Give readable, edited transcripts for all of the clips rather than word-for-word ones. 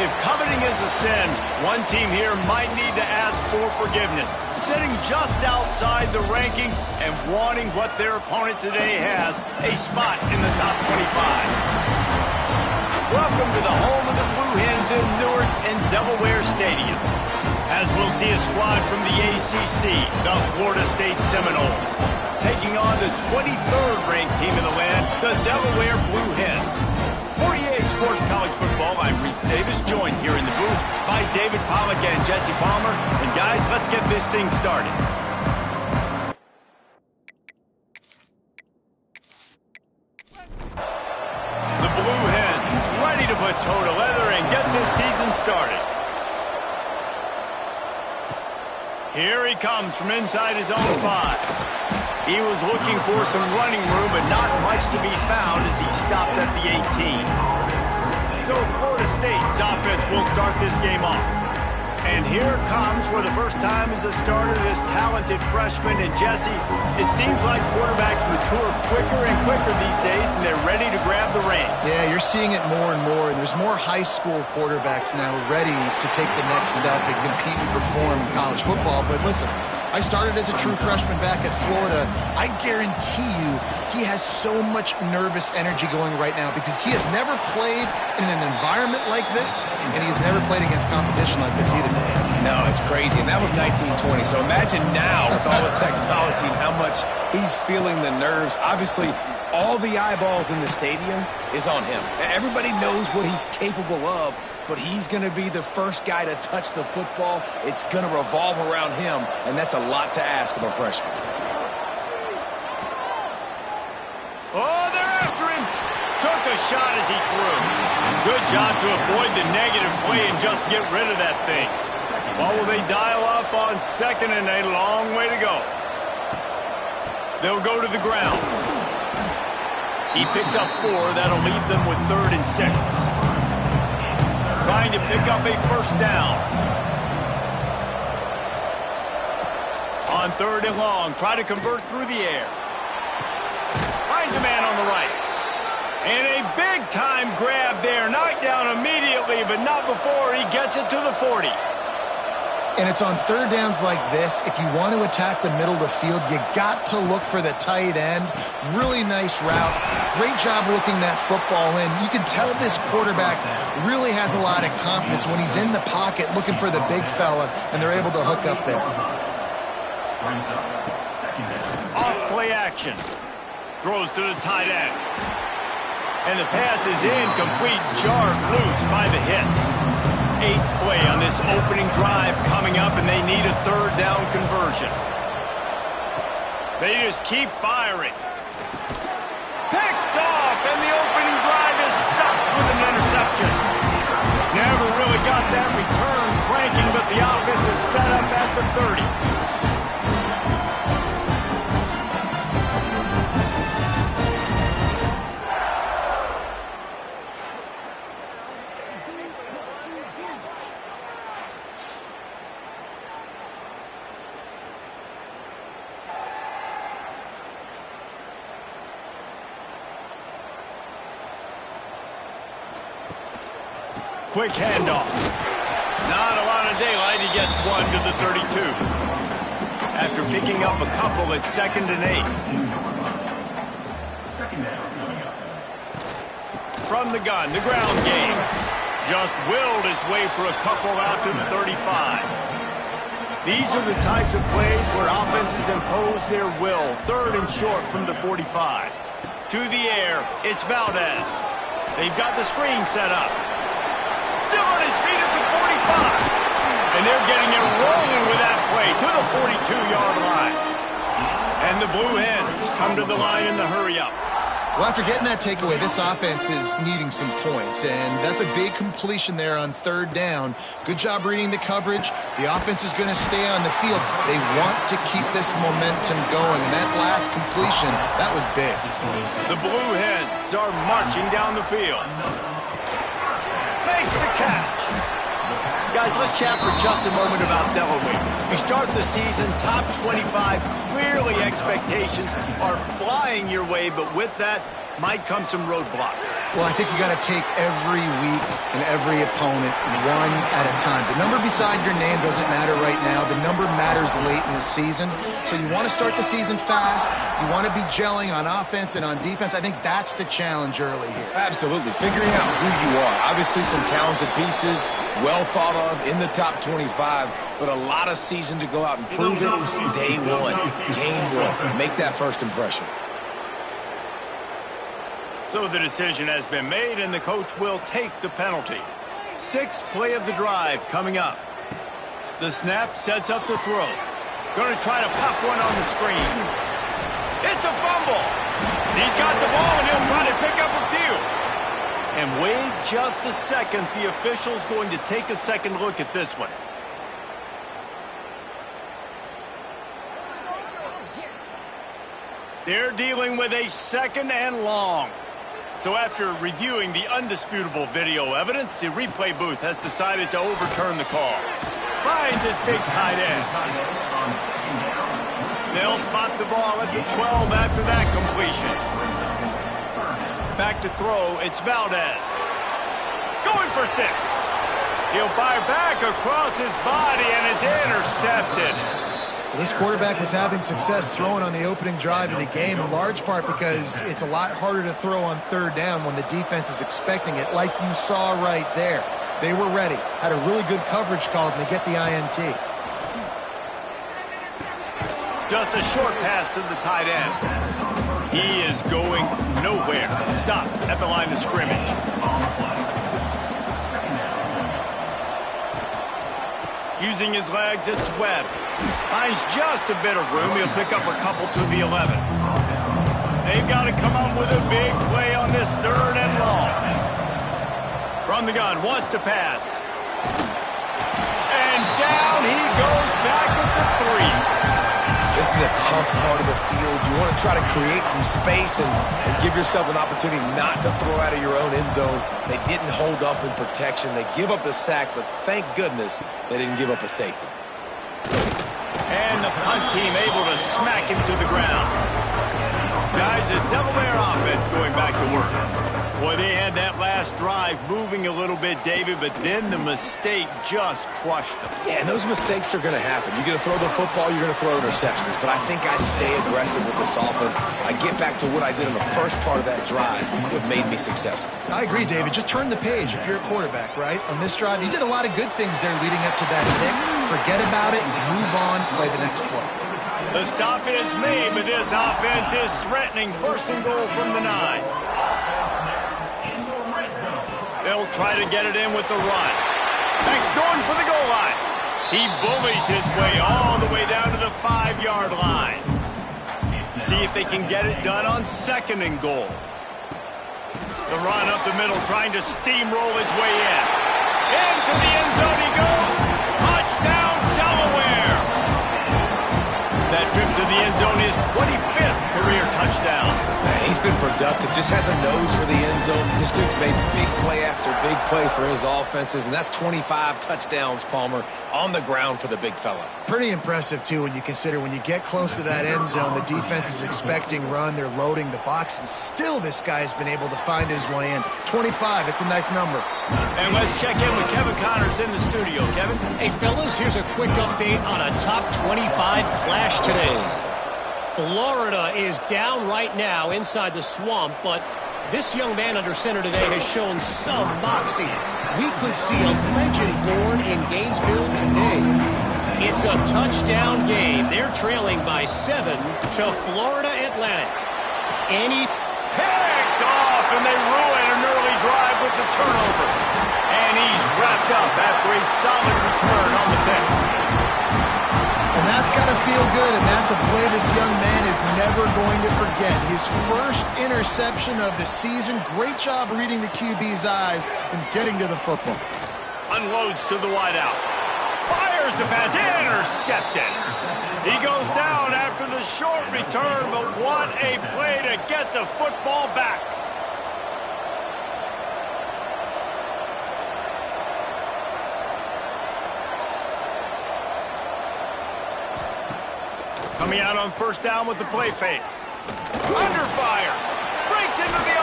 If coveting is a sin, one team here might need to ask for forgiveness, sitting just outside the rankings and wanting what their opponent today has, a spot in the top 25. Welcome to the home of the Blue Hens in Newark and Delaware Stadium, as we'll see a squad from the ACC, the Florida State Seminoles, taking on the 23rd ranked team in the land, the Delaware Blue Hens. For EA Sports College Football, I'm Reese Davis, joined here in the booth by David Pollack and Jesse Palmer. And guys, let's get this thing started. The Blue Hens ready to put toe to leather and get this season started. Here he comes from inside his own 5. He was looking for some running room, but not much to be found as he stopped at the 18. So Florida State's offense will start this game off. And here comes, for the first time as a starter, this talented freshman. And Jesse, it seems like quarterbacks mature quicker and quicker these days, and they're ready to grab the reins. Yeah, you're seeing it more and more. And there's more high school quarterbacks now ready to take the next step and compete and perform in college football. But listen, I started as a true freshman back at Florida. I guarantee you he has so much nervous energy going right now because he has never played in an environment like this, and he has never played against competition like this either. No, it's crazy, and that was 1920. So imagine now with all the technology and how much he's feeling the nerves. Obviously, all the eyeballs in the stadium is on him. Everybody knows what he's capable of, but he's going to be the first guy to touch the football. It's going to revolve around him, and that's a lot to ask of a freshman. Oh, they're after him. Took a shot as he threw. Good job to avoid the negative play and just get rid of that thing. What will they dial up on second and a long way to go? They'll go to the ground. He picks up 4. That'll leave them with 3rd and 6. Trying to pick up a first down. On 3rd and long, try to convert through the air. Finds a man on the right. And a big-time grab there. Knocked down immediately, but not before he gets it to the 40. And it's on 3rd downs like this. If you want to attack the middle of the field, you got to look for the tight end. Really nice route. Great job looking that football in. You can tell this quarterback really has a lot of confidence when he's in the pocket looking for the big fella, and they're able to hook up there. Off play action. Throws to the tight end. And the pass is incomplete, jarred loose by the hit. 8th play on this opening drive coming up, and they need a 3rd down conversion. They just keep firing. Picked off, and the opening drive is stuck with an interception. Never really got that return cranking, but the offense is set up at the 30. Quick handoff. Not a lot of daylight. He gets 1 to the 32. After picking up a couple at 2nd and 8. From the gun, the ground game. Just willed his way for a couple out to the 35. These are the types of plays where offenses impose their will. 3rd and short from the 45. To the air, it's Valdez. They've got the screen set up. Still on his feet at the 45. And they're getting it rolling with that play to the 42-yard line. And the Blue Hens come to the line in the hurry-up. Well, after getting that takeaway, this offense is needing some points, and that's a big completion there on 3rd down. Good job reading the coverage. The offense is going to stay on the field. They want to keep this momentum going, and that last completion, that was big. The Blue Hens are marching down the field. Makes the catch. Guys, let's chat for just a moment about Delaware. We start the season top 25. Clearly expectations are flying your way, but with that might come some roadblocks. Well, I think you got to take every week and every opponent one at a time. The number beside your name doesn't matter right now. The number matters late in the season. So you want to start the season fast. You want to be gelling on offense and on defense. I think that's the challenge early here. Absolutely. Figuring out who you are. Obviously some talented pieces, well thought of in the top 25, but a lot of season to go out and prove it. Day one, game one. Make that first impression. So the decision has been made, and the coach will take the penalty. Sixth play of the drive coming up. The snap sets up the throw. Going to try to pop one on the screen. It's a fumble. He's got the ball, and he'll try to pick up a few. And wait just a second. The official's going to take a second look at this one. They're dealing with a second and long. So after reviewing the undisputable video evidence, the replay booth has decided to overturn the call. Finds his big tight end. They'll spot the ball at the 12 after that completion. Back to throw, it's Valdez. Going for 6. He'll fire back across his body, and it's intercepted. This quarterback was having success throwing on the opening drive of the game, in large part because it's a lot harder to throw on third down when the defense is expecting it, like you saw right there. They were ready, had a really good coverage called, and they get the INT. Just a short pass to the tight end. He is going nowhere. Stop at the line of scrimmage. Using his legs, it's Webb. Finds just a bit of room. He'll pick up a couple to the 11. They've got to come up with a big play on this third and long. From the gun, wants to pass. And down he goes back with the 3. This is a tough part of the field. You want to try to create some space and give yourself an opportunity not to throw out of your own end zone. They didn't hold up in protection. They give up the sack, but thank goodness they didn't give up a safety. And the punt team able to smack him to the ground. Guys, the Delaware offense going back to work. Boy, they had that last drive moving a little bit, David, but then the mistake just crushed them. Yeah, and those mistakes are going to happen. You're going to throw the football, you're going to throw interceptions, but I think I stay aggressive with this offense. I get back to what I did in the first part of that drive, what made me successful. I agree, David. Just turn the page if you're a quarterback, right? On this drive, you did a lot of good things there leading up to that pick. Forget about it, move on, play the next play. The stop is made, but this offense is threatening. First and goal from the 9. They'll try to get it in with the run. Max going for the goal line. He bullies his way all the way down to the 5-yard line. See if they can get it done on second and goal. The run up the middle, trying to steamroll his way in. Into the end zone he goes. Touchdown, Delaware. That trip to the end zone is 25th career touchdown. Man, he's been productive, just has a nose for the end zone. This dude's made big play after big play for his offenses, and that's 25 touchdowns, Palmer, on the ground for the big fella. Pretty impressive, too, when you consider when you get close to that end zone, the defense is expecting run, they're loading the box, and still this guy's been able to find his way in. 25, it's a nice number. And let's check in with Kevin Connors in the studio. Kevin? Hey, fellas, here's a quick update on a top 25 clash today. Florida is down right now inside the swamp, but this young man under center today has shown some moxie. We could see a legend born in Gainesville today. It's a touchdown game. They're trailing by 7 to Florida Atlantic. Picked off, and they ruin an early drive with the turnover. And he's wrapped up after a solid return on the pick. And that's got to feel good, and that's a play this young man is never going to forget. His first interception of the season. Great job reading the QB's eyes and getting to the football. Unloads to the wideout. Fires the pass. Intercepted. He goes down after the short return, but what a play to get the football back. Coming out on first down with the play fake. Under fire. Breaks into the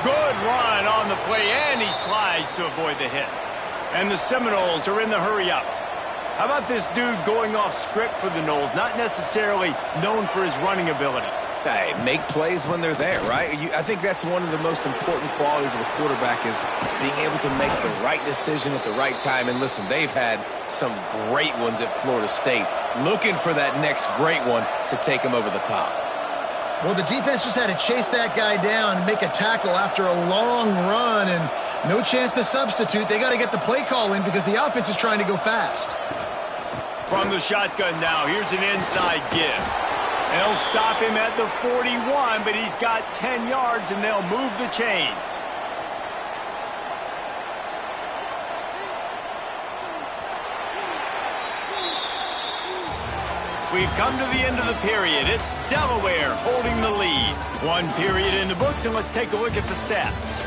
Good run on the play, and he slides to avoid the hit. And the Seminoles are in the hurry-up. How about this dude going off script for the Noles, not necessarily known for his running ability? Hey, make plays when they're there, right? I think that's one of the most important qualities of a quarterback is being able to make the right decision at the right time. And listen, they've had some great ones at Florida State. Looking for that next great one to take them over the top. Well, the defense just had to chase that guy down and make a tackle after a long run, and no chance to substitute. They got to get the play call in because the offense is trying to go fast. From the shotgun now, here's an inside give. They'll stop him at the 41, but he's got 10 yards, and they'll move the chains. We've come to the end of the period. It's Delaware holding the lead. One period in the books, and let's take a look at the stats.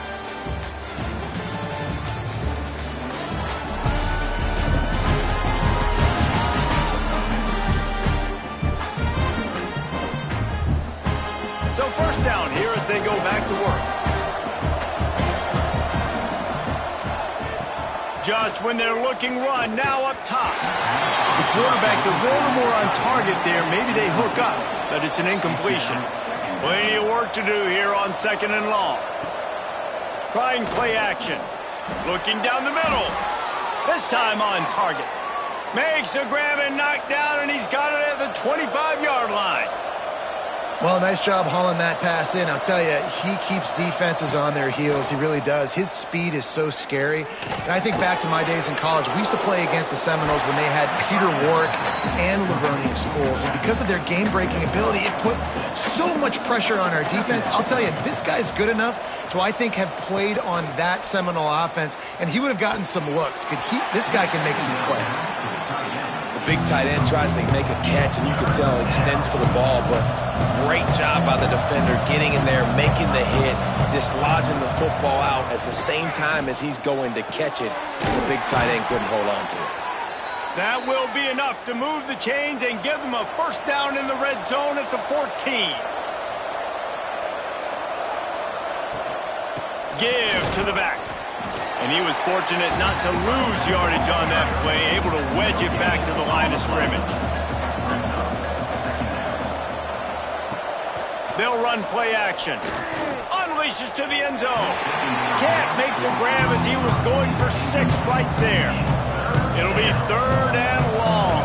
So first down here as they go back to work. Just when they're looking run, now up top. The quarterback's a little more on target there. Maybe they hook up, but it's an incompletion. Plenty of work to do here on 2nd and long. Trying play action. Looking down the middle. This time on target. Makes the grab and knock down, and he's got it at the 25-yard line. Well, nice job hauling that pass in. I'll tell you, he keeps defenses on their heels. He really does. His speed is so scary. And I think back to my days in college. We used to play against the Seminoles when they had Peter Warrick and Livonia schools. And because of their game-breaking ability, it put so much pressure on our defense. I'll tell you, this guy's good enough to, I think, have played on that Seminole offense, and he would have gotten some looks. This guy can make some plays. Big tight end tries to make a catch, and you can tell he extends for the ball, but great job by the defender getting in there, making the hit, dislodging the football out at the same time as he's going to catch it. The big tight end couldn't hold on to it. That will be enough to move the chains and give them a first down in the red zone at the 14. Give to the back. And he was fortunate not to lose yardage on that play, able to wedge it back to the line of scrimmage. They'll run play action. Unleashes to the end zone. Can't make the grab as he was going for 6 right there. It'll be 3rd and long.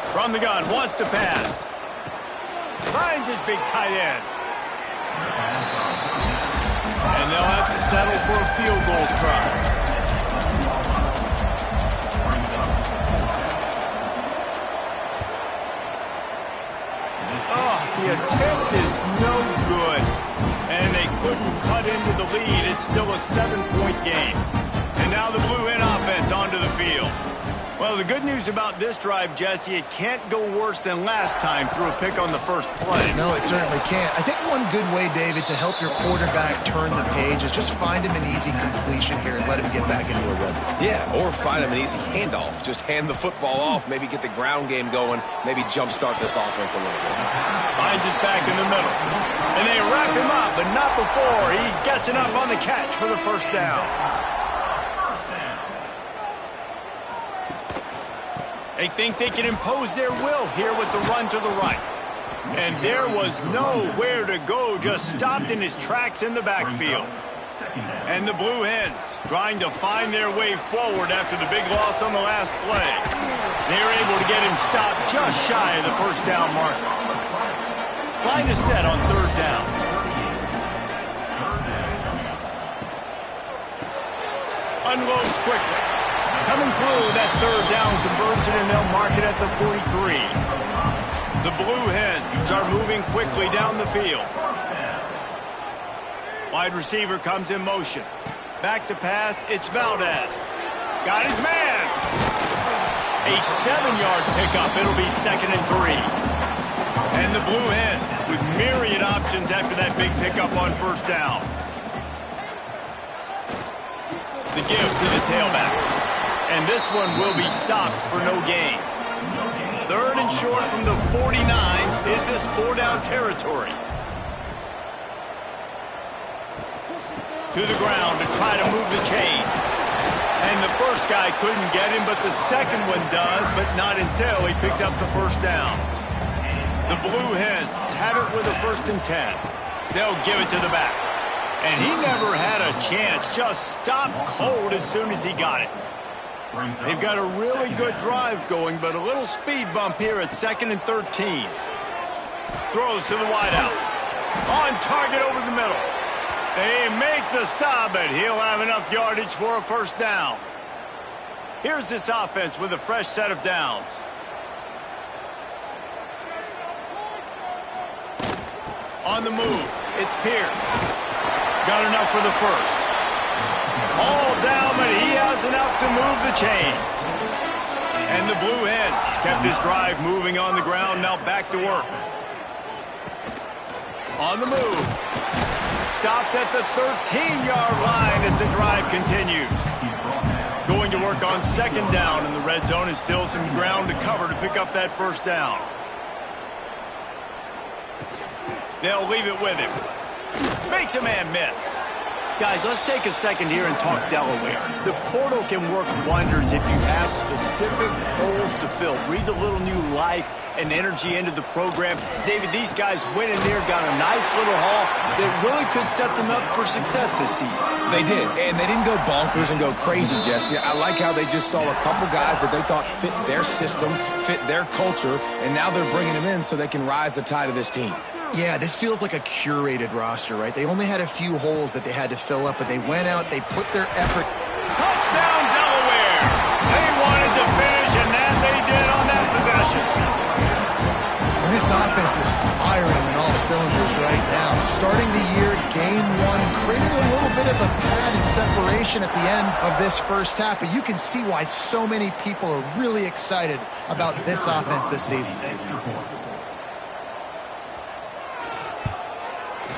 From the gun, wants to pass. Finds his big tight end. And they'll have to settle for a field goal try. Oh, the attempt is no good. And they couldn't cut into the lead. It's still a 7-point game. And now the Blue Hen offense onto the field. Well, the good news about this drive, Jesse, it can't go worse than last time through a pick on the first play. No, it certainly can't. I think one good way, David, to help your quarterback turn the page is just find him an easy completion here and let him get back into a rhythm. Yeah, or find him an easy handoff. Just hand the football off, maybe get the ground game going, maybe jumpstart this offense a little bit. Finds his back in the middle. And they wrap him up, but not before he gets enough on the catch for the first down. They think they can impose their will here with the run to the right. And there was nowhere to go, just stopped in his tracks in the backfield. And the Blue Hens trying to find their way forward after the big loss on the last play. They're able to get him stopped just shy of the first down marker. Line is set on 3rd down. Unloads quickly. Coming through that 3rd down conversion, and they'll mark it at the 43. The Blue Hens are moving quickly down the field. Wide receiver comes in motion. Back to pass, it's Valdez. Got his man. A 7-yard pickup. It'll be 2nd and 3. And the Blue Hens with myriad options after that big pickup on first down. The give to the tailback. And this one will be stopped for no gain. 3rd and short from the 49. Is this 4-down territory? To the ground to try to move the chains. And the first guy couldn't get him, but the second one does, but not until he picks up the first down. The Blue Hens have it with a 1st and 10. They'll give it to the back. And he never had a chance, just stopped cold as soon as he got it. They've got a really good drive going, but a little speed bump here at 2nd and 13. Throws to the wideout. On target over the middle. They make the stop, but he'll have enough yardage for a 1st down. Here's this offense with a fresh set of downs. On the move, it's Pierce. Got enough for the 1st. All down, but he has enough to move the chains. And the Blue Hens kept this drive moving on the ground, now back to work. On the move. Stopped at the 13-yard line as the drive continues. Going to work on 2nd down in the red zone, and still some ground to cover to pick up that 1st down. They'll leave it with him. Makes a man miss. Guys, let's take a second here and talk Delaware. The portal can work wonders if you have specific holes to fill. Breathe a little new life and energy into the program. David, these guys went in there, got a nice little haul that really could set them up for success this season. They did, and they didn't go bonkers and go crazy, Jesse. I like how they just saw a couple guys that they thought fit their system, fit their culture, and now they're bringing them in so they can rise the tide of this team. Yeah, this feels like a curated roster, right? They only had a few holes that they had to fill up, but they went out, they put their effort. Touchdown, Delaware! They wanted to finish, and that they did on that possession. And this offense is firing on all cylinders right now. Starting the year, game 1, creating a little bit of a pad and separation at the end of this 1st half, but you can see why so many people are really excited about this offense this season.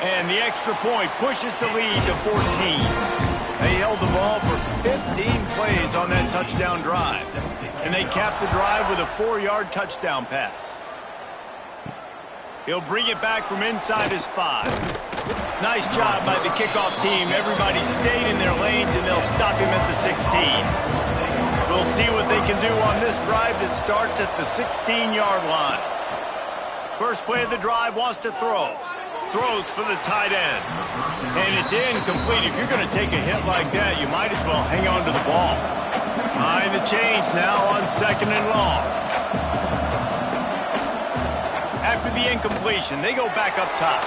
And the extra point pushes the lead to 14. They held the ball for 15 plays on that touchdown drive. And they capped the drive with a 4-yard touchdown pass. He'll bring it back from inside his 5. Nice job by the kickoff team. Everybody stayed in their lanes, and they'll stop him at the 16. We'll see what they can do on this drive that starts at the 16-yard line. First play of the drive, wants to throw. Throws for the tight end. And it's incomplete. If you're going to take a hit like that, you might as well hang on to the ball. Behind the chains now on 2nd and long. After the incompletion, they go back up top.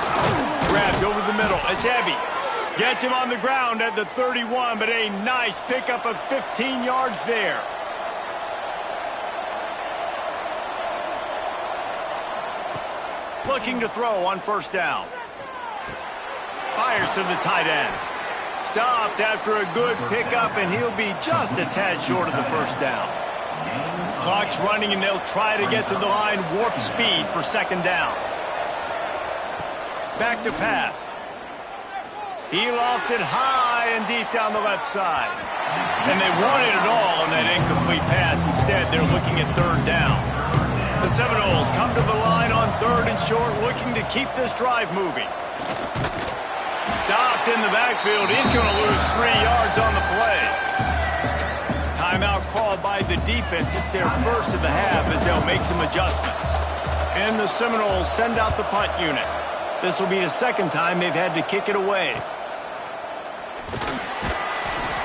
Grabbed over the middle. It's Ebby. Gets him on the ground at the 31, but a nice pickup of 15 yards there. Looking to throw on 1st down. Fires to the tight end. Stopped after a good pickup, and he'll be just a tad short of the 1st down. Clock's running, and they'll try to get to the line. Warp speed for 2nd down. Back to pass. He lofts it high and deep down the left side. And they wanted it all on that incomplete pass. Instead, they're looking at 3rd down. The Seminoles come to the line on 3rd and short, looking to keep this drive moving. Stopped in the backfield. He's going to lose 3 yards on the play. Timeout called by the defense. It's their 1st of the half as they'll make some adjustments. And the Seminoles send out the punt unit. This will be the 2nd time they've had to kick it away.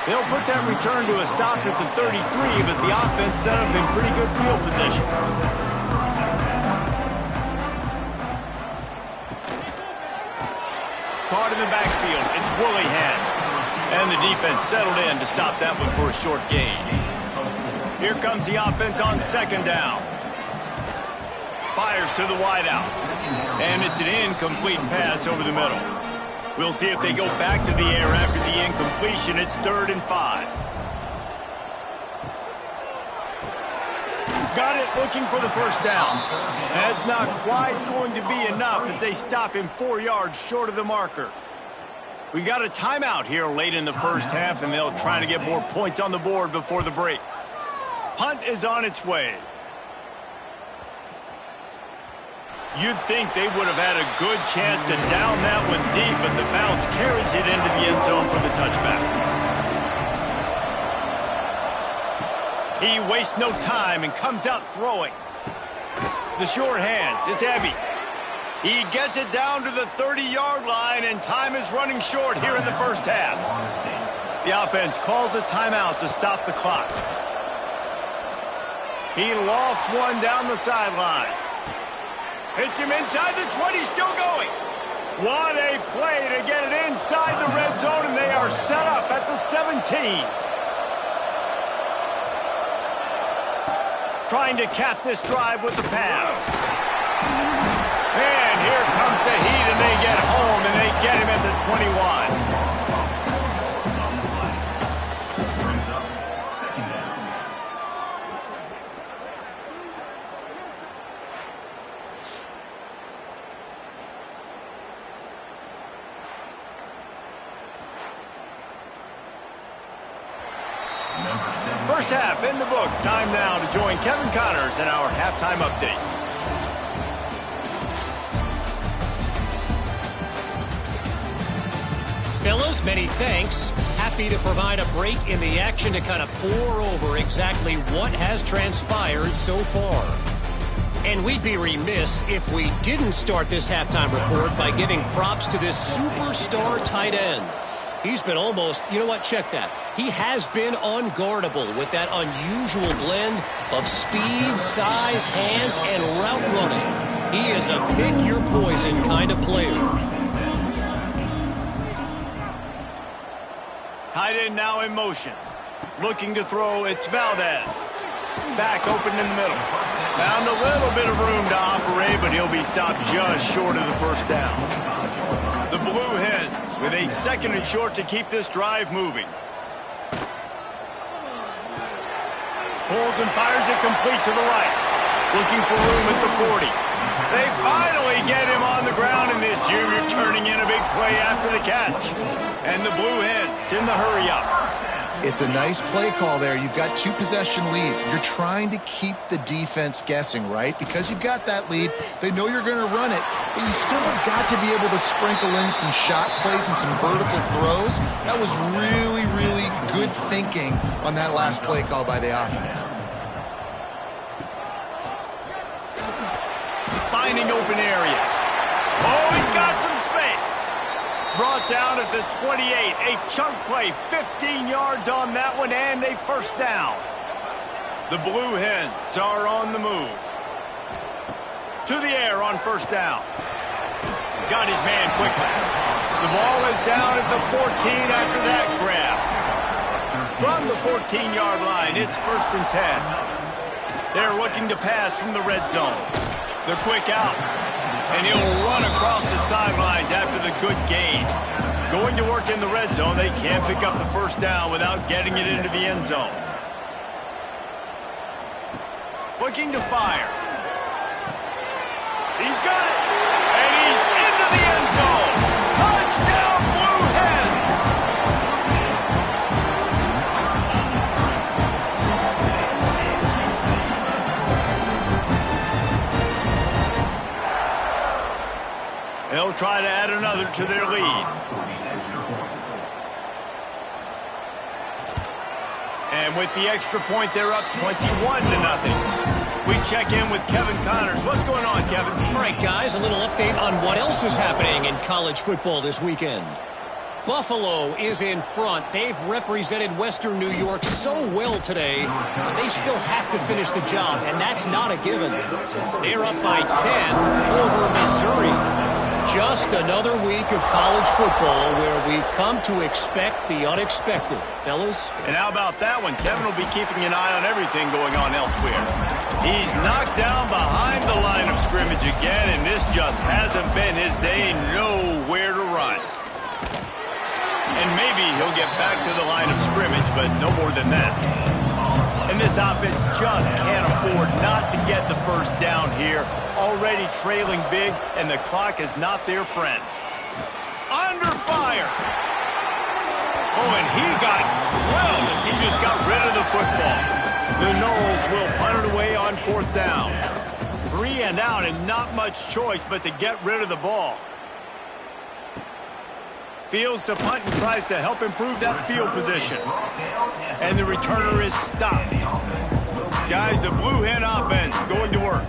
They'll put that return to a stop at the 33, but the offense set up in pretty good field position. Caught in the backfield. It's Woollyhan. And the defense settled in to stop that one for a short gain. Here comes the offense on 2nd down. Fires to the wideout. And it's an incomplete pass over the middle. We'll see if they go back to the air after the incompletion. It's 3rd and 5. Got it, looking for the 1st down. That's not quite going to be enough as they stop him 4 yards short of the marker. We got a timeout here late in the 1st half, and they'll try to get more points on the board before the break. Punt is on its way. You'd think they would have had a good chance to down that one deep, but the bounce carries it into the end zone for the touchback. He wastes no time and comes out throwing. The short hands, it's heavy. He gets it down to the 30-yard line, and time is running short here in the first half. The offense calls a timeout to stop the clock. He lofts one down the sideline. Hits him inside the 20, still going. What a play to get it inside the red zone, and they are set up at the 17. Trying to cap this drive with the pass. And here comes the heat, and they get home, and they get him at the 21. First half in the books. Time now to join Kevin Connors in our halftime update. Fellas, many thanks. Happy to provide a break in the action to kind of pour over exactly what has transpired so far. And we'd be remiss if we didn't start this halftime report by giving props to this superstar tight end. He's been almost, you know what, check that. He has been unguardable with that unusual blend of speed, size, hands, and route running. He is a pick-your-poison kind of player. Tight end now in motion. Looking to throw, it's Valdez. Back open in the middle. Found a little bit of room to operate, but he'll be stopped just short of the first down. The Blue Hens with a second and short to keep this drive moving. Pulls and fires it complete to the right. Looking for room at the 40. They finally get him on the ground, and this junior turning in a big play after the catch. And the Blue Hens in the hurry-up. It's a nice play call there. You've got 2-possession lead. You're trying to keep the defense guessing, right? Because you've got that lead, they know you're going to run it, but you still have got to be able to sprinkle in some shot plays and some vertical throws. That was really, really good thinking on that last play call by the offense. Finding open areas. Oh, he's got some space. Brought down at the 28. A chunk play, 15 yards on that one, and a first down. The Blue Hens are on the move. To the air on first down. Got his man quickly. The ball is down at the 14 after that grab. From the 14-yard line, it's first and 10. They're looking to pass from the red zone. The quick out. And he'll run across the sidelines after the good gain. Going to work in the red zone, they can't pick up the first down without getting it into the end zone. Looking to fire. He's got it. And he's into the end zone. Touchdown, Blue Hens. They'll try to add another to their lead. And with the extra point, they're up 21-0. We check in with Kevin Connors. What's going on, Kevin? All right, guys, a little update on what else is happening in college football this weekend. Buffalo is in front. They've represented Western New York so well today, but they still have to finish the job, and that's not a given. They're up by 10 over Missouri. Just another week of college football where we've come to expect the unexpected. Fellas? And how about that one? Kevin will be keeping an eye on everything going on elsewhere. He's knocked down behind the line of scrimmage again, and this just hasn't been his day. Nowhere to run. And maybe he'll get back to the line of scrimmage, but no more than that. And this offense just can't afford not to get the first down here. Already trailing big, and the clock is not their friend. Under fire. Oh, and he got drilled as he just got rid of the football. The Noles will punt it away on fourth down. 3 and out and not much choice but to get rid of the ball. Fields to punt and tries to help improve that field position. And the returner is stopped. Guys, the Blue Hen offense going to work.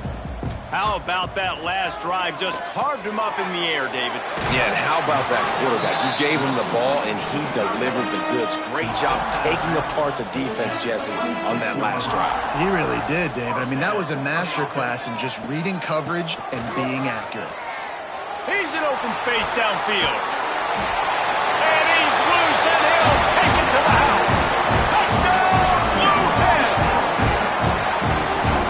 How about that last drive? Just carved him up in the air, David. Yeah, and how about that quarterback? You gave him the ball, and he delivered the goods. Great job taking apart the defense, Jesse, on that last drive. He really did, David. I mean, that was a masterclass in just reading coverage and being accurate. He's in open space downfield. And he's loose, and he'll take it to the house. Touchdown, Blue Hens!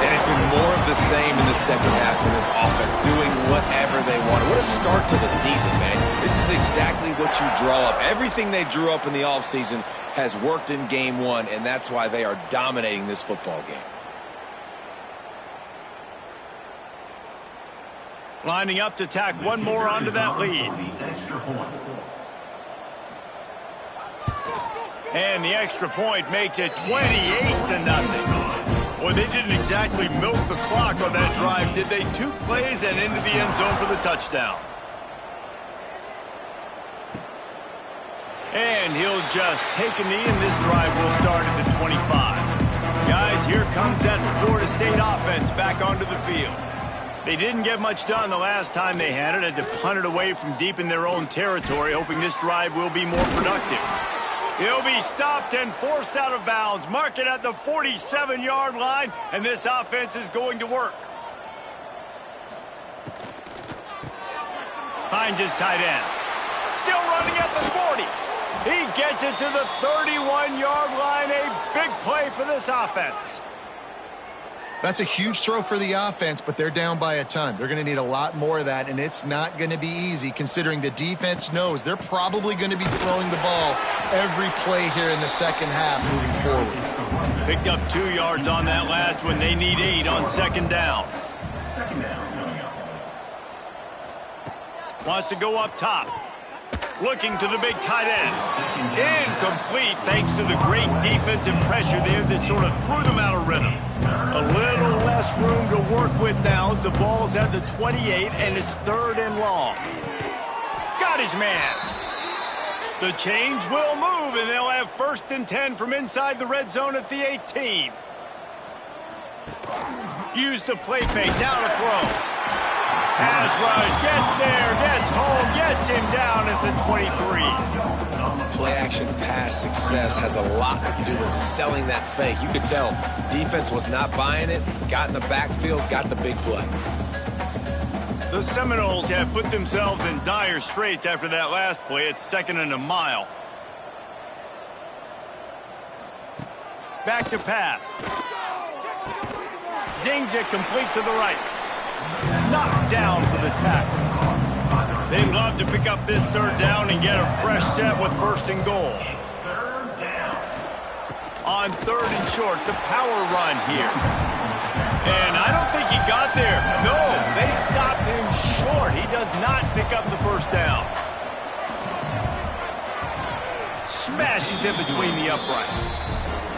And it's been more of the same in the second half for this offense, doing whatever they want. What a start to the season, man. This is exactly what you draw up. Everything they drew up in the offseason has worked in game one, and that's why they are dominating this football game. Lining up to tack one more onto that lead. And the extra point makes it 28-0. Boy, they didn't exactly milk the clock on that drive, did they? 2 plays and into the end zone for the touchdown. And he'll just take a knee, and this drive will start at the 25. Guys, here comes that Florida State offense back onto the field. They didn't get much done the last time they had it. Had to punt it away from deep in their own territory, hoping this drive will be more productive. He'll be stopped and forced out of bounds. Mark it at the 47-yard line, and this offense is going to work. Finds his tight end. Still running at the 40. He gets it to the 31-yard line. A big play for this offense. That's a huge throw for the offense, but they're down by a ton. They're going to need a lot more of that, and it's not going to be easy considering the defense knows they're probably going to be throwing the ball every play here in the second half moving forward. Picked up 2 yards on that last one. They need 8 on second down. Wants to go up top. Looking to the big tight end. Incomplete thanks to the great defensive pressure there that sort of threw them out of rhythm. A little less room to work with now as the ball's at the 28 and it's 3rd and long. Got his man. The change will move and they'll have 1st and 10 from inside the red zone at the 18. Use the play fake, now to throw. Pass rush, gets there, gets home, gets him down at the 23. Play-action pass success has a lot to do with selling that fake. You could tell defense was not buying it, got in the backfield, got the big play. The Seminoles have put themselves in dire straits after that last play. It's 2nd and a mile. Back to pass. Zings it complete to the right. Knocked down for the tackle. They'd love to pick up this 3rd down and get a fresh set with 1st and goal. On 3rd and short, the power run here. And I don't think he got there. No, they stopped him short. He does not pick up the 1st down. Smashes it between the uprights.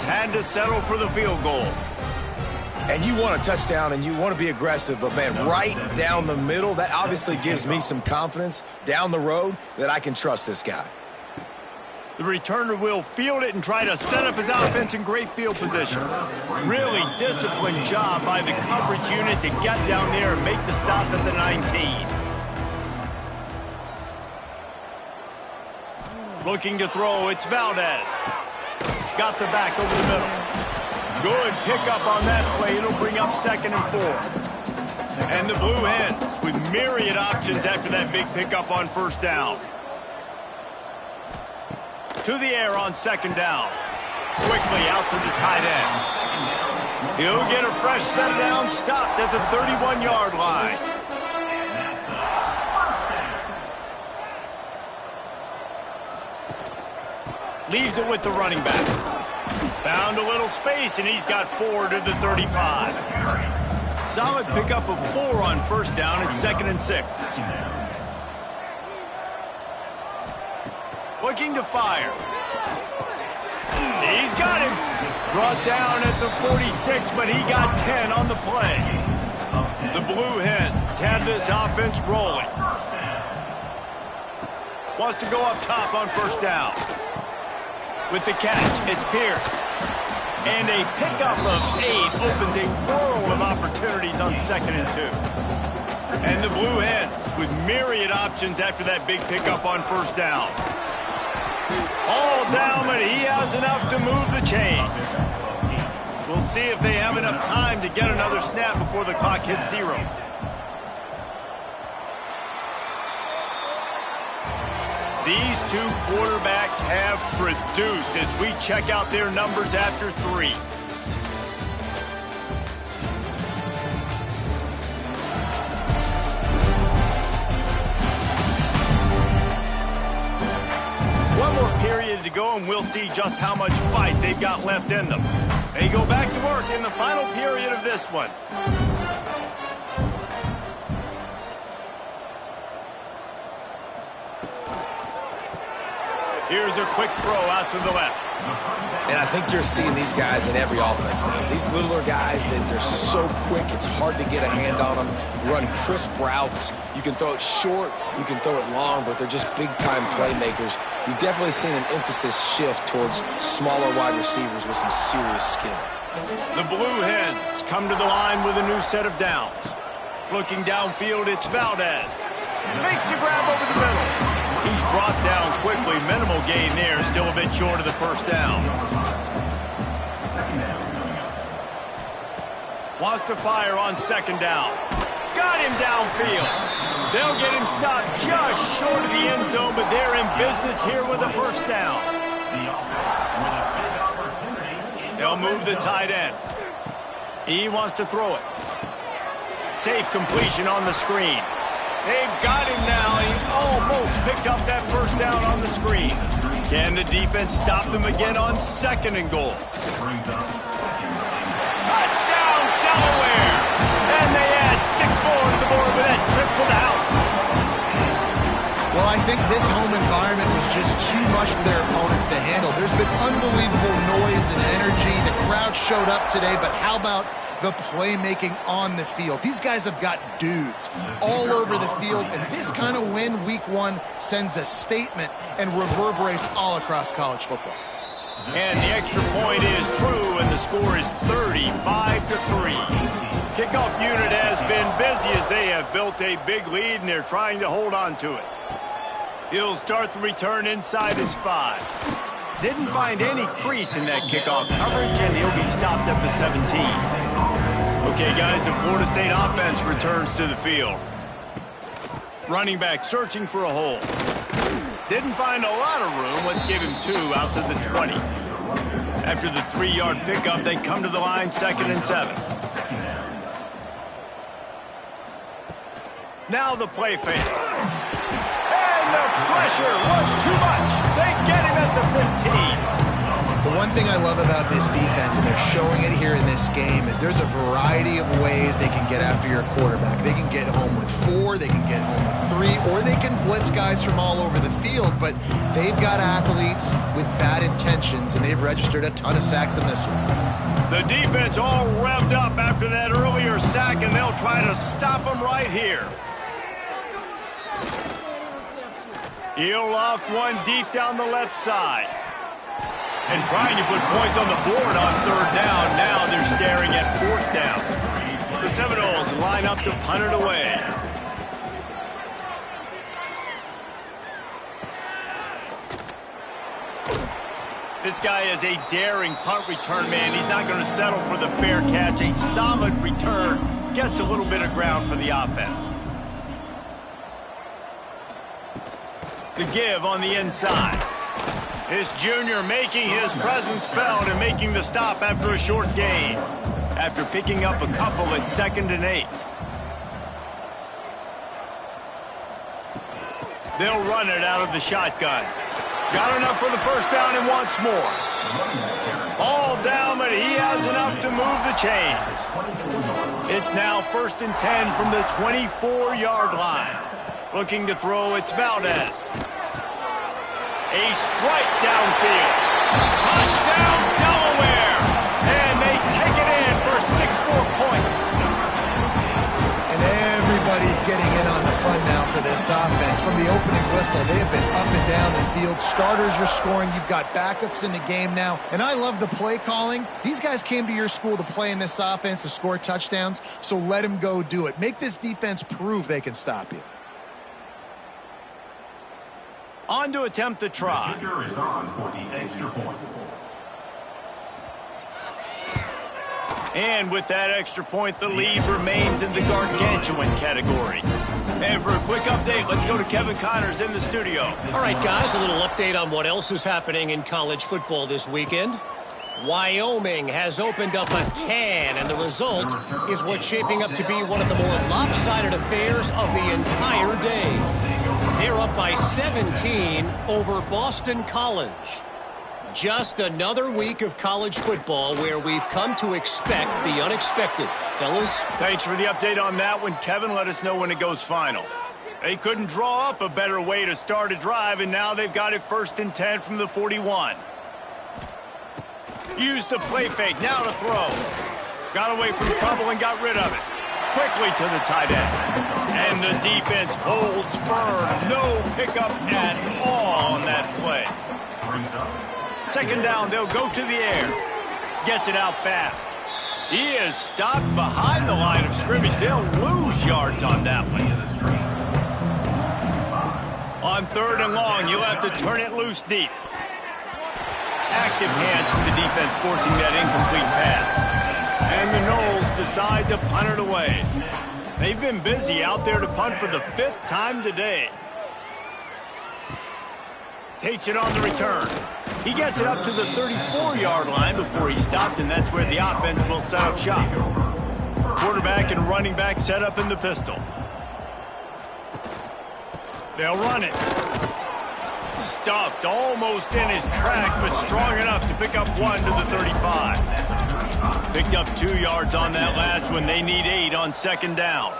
Had to settle for the field goal. And you want a touchdown and you want to be aggressive, but man, right down the middle, that obviously gives me some confidence down the road that I can trust this guy. The returner will field it and try to set up his offense in great field position. Really disciplined job by the coverage unit to get down there and make the stop at the 19. Looking to throw, it's Valdez. Got the back over the middle. Good pickup on that play. It'll bring up 2nd and 4. And the Blue Hens with myriad options after that big pickup on 1st down. To the air on 2nd down. Quickly out to the tight end. He'll get a fresh set down, stopped at the 31-yard line. Leaves it with the running back. Found a little space, and he's got 4 to the 35. Solid pickup of 4 on 1st down at 2nd and 6. Looking to fire. He's got him. Brought down at the 46, but he got 10 on the play. The Blue Hens have this offense rolling. Wants to go up top on first down. With the catch, it's Pierce. And a pickup of 8 opens a world of opportunities on 2nd and 2. And the Blue Hens with myriad options after that big pickup on first down. All down, but he has enough to move the chains. We'll see if they have enough time to get another snap before the clock hits 0. These two quarterbacks have produced as we check out their numbers after 3. One more period to go, and we'll see just how much fight they've got left in them. They go back to work in the final period of this one. Here's a quick throw out to the left. And I think you're seeing these guys in every offense now. These littler guys, they're so quick, it's hard to get a hand on them. Run crisp routes. You can throw it short, you can throw it long, but they're just big-time playmakers. You've definitely seen an emphasis shift towards smaller wide receivers with some serious skill. The Blue Hens come to the line with a new set of downs. Looking downfield, it's Valdez. Makes the grab over the middle. He's brought down quickly. Minimal gain there. Still a bit short of the first down. Wants to fire on 2nd down. Got him downfield. They'll get him stopped just short of the end zone, but they're in business here with a first down. They'll move the tight end. He wants to throw it. Safe completion on the screen. They've got him now. He almost picked up that first down on the screen. Can the defense stop them again on 2nd and goal? Touchdown, Delaware! And they add 6 more to the board with that trip to the house. Well, I think this home environment was just too much for their opponents to handle. There's been unbelievable noise and energy. The crowd showed up today, but how about the playmaking on the field? These guys have got dudes all over the field, and this kind of win week 1 sends a statement and reverberates all across college football. And the extra point is true, and the score is 35-3. Kickoff unit has been busy as they have built a big lead, and they're trying to hold on to it. He'll start the return inside his 5. Didn't find any crease in that kickoff coverage, and he'll be stopped at the 17. Okay, guys, the Florida State offense returns to the field. Running back searching for a hole. Didn't find a lot of room. Let's give him 2 out to the 20. After the 3-yard pickup, they come to the line 2nd and 7. Now the play fake. And the pressure was too much. They get him at the 15. The one thing I love about this defense, and they're showing it here in this game, is there's a variety of ways they can get after your quarterback. They can get home with 4, they can get home with 3, or they can blitz guys from all over the field, but they've got athletes with bad intentions, and they've registered a ton of sacks in this one. The defense all revved up after that earlier sack, and they'll try to stop them right here. He'll loft one deep down the left side. And trying to put points on the board on 3rd down. Now they're staring at 4th down. The Seminoles line up to punt it away. This guy is a daring punt return man. He's not going to settle for the fair catch. A solid return gets a little bit of ground for the offense. The give on the inside. This junior making his presence felt and making the stop after a short gain. After picking up a couple at 2nd and 8. They'll run it out of the shotgun. Got enough for the first down and wants more. All down, but he has enough to move the chains. It's now 1st and 10 from the 24-yard line. Looking to throw, it's Valdez. A strike downfield. Touchdown, Delaware! And they take it in for 6 more points. fun now for this offense. From the opening whistle, they have been up and down the field. Starters are scoring. You've got backups in the game now. And I love the play calling. These guys came to your school to play in this offense to score touchdowns, so let them go do it. Make this defense prove they can stop you. On to attempt the try. The kicker is on for the extra point. And with that extra point, the lead remains in the gargantuan category. And for a quick update, let's go to Kevin Connors in the studio. All right, guys, a little update on what else is happening in college football this weekend. Wyoming has opened up a can, and the result is what's shaping up to be one of the more lopsided affairs of the entire day. They're up by 17 over Boston College. Just another week of college football where we've come to expect the unexpected. Fellas? Thanks for the update on that one, Kevin. Let us know when it goes final. They couldn't draw up a better way to start a drive, and now they've got it 1st and 10 from the 41. Used the play fake, now to throw. Got away from trouble and got rid of it. Quickly to the tight end. And the defense holds firm. No pickup at all on that play. 2nd down, they'll go to the air. Gets it out fast. He is stopped behind the line of scrimmage. They'll lose yards on that one. On 3rd and long, you'll have to turn it loose deep. Active hands from the defense forcing that incomplete pass. And the Noles decide to punt it away. They've been busy out there to punt for the 5th time today. Takes it on the return. He gets it up to the 34-yard line before he stopped, and that's where the offense will set up shop. Quarterback and running back set up in the pistol. They'll run it. Stuffed almost in his tracks, but strong enough to pick up 1 to the 35. Picked up 2 yards on that last one. They need 8 on 2nd down.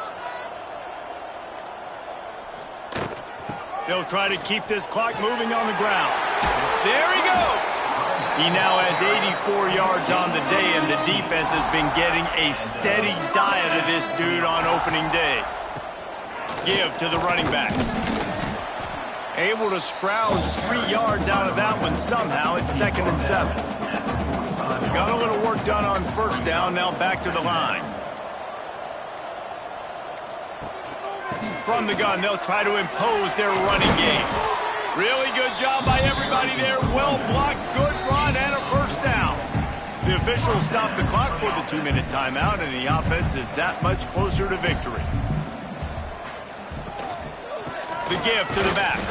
They'll try to keep this clock moving on the ground. There he goes. He now has 84 yards on the day, and the defense has been getting a steady diet of this dude on opening day. Give to the running back. Able to scrounge 3 yards out of that one somehow. It's 2nd and 7. Got a little work done on 1st down. Now back to the line. From the gun, they'll try to impose their running game. Really good job by everybody there. Well blocked, good run, and a 1st down. The officials stop the clock for the 2-minute timeout, and the offense is that much closer to victory. The give to the back.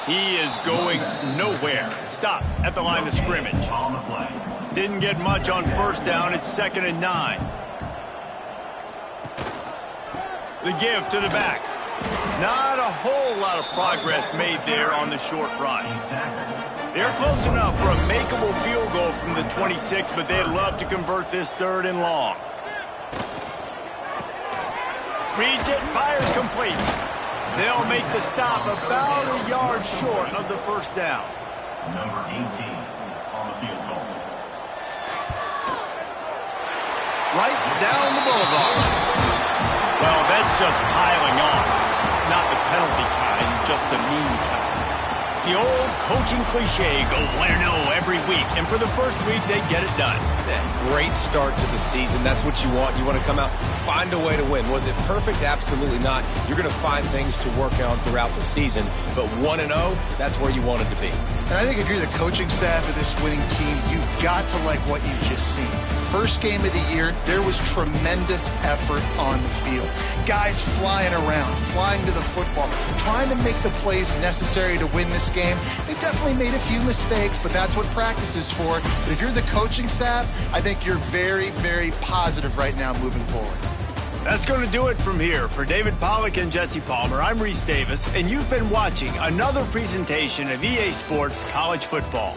He is going nowhere. Stop at the line of scrimmage. Didn't get much on 1st down. It's 2nd and 9. The give to the back. Not a whole lot of progress made there on the short run. They're close enough for a makeable field goal from the 26, but they'd love to convert this 3rd and long. Reads it, fires complete. They'll make the stop about a yard short of the 1st down. Number 18 on the field goal. Right down the boulevard. Well, that's just piling on. Not the penalty kind, just the mean kind. The old coaching cliche, go bueno every week. And for the 1st week, they get it done. Great start to the season. That's what you want. You want to come out, find a way to win. Was it perfect? Absolutely not. You're going to find things to work on throughout the season. But 1-0, that's where you wanted to be. And I think if you're the coaching staff of this winning team, you've got to like what you've just seen. First game of the year, there was tremendous effort on the field. Guys flying around, flying to the football, trying to make the plays necessary to win this game. They definitely made a few mistakes, but that's what practice is for. But if you're the coaching staff, I think you're very, very positive right now moving forward. That's going to do it from here. For David Pollack and Jesse Palmer, I'm Reese Davis, and you've been watching another presentation of EA Sports College Football.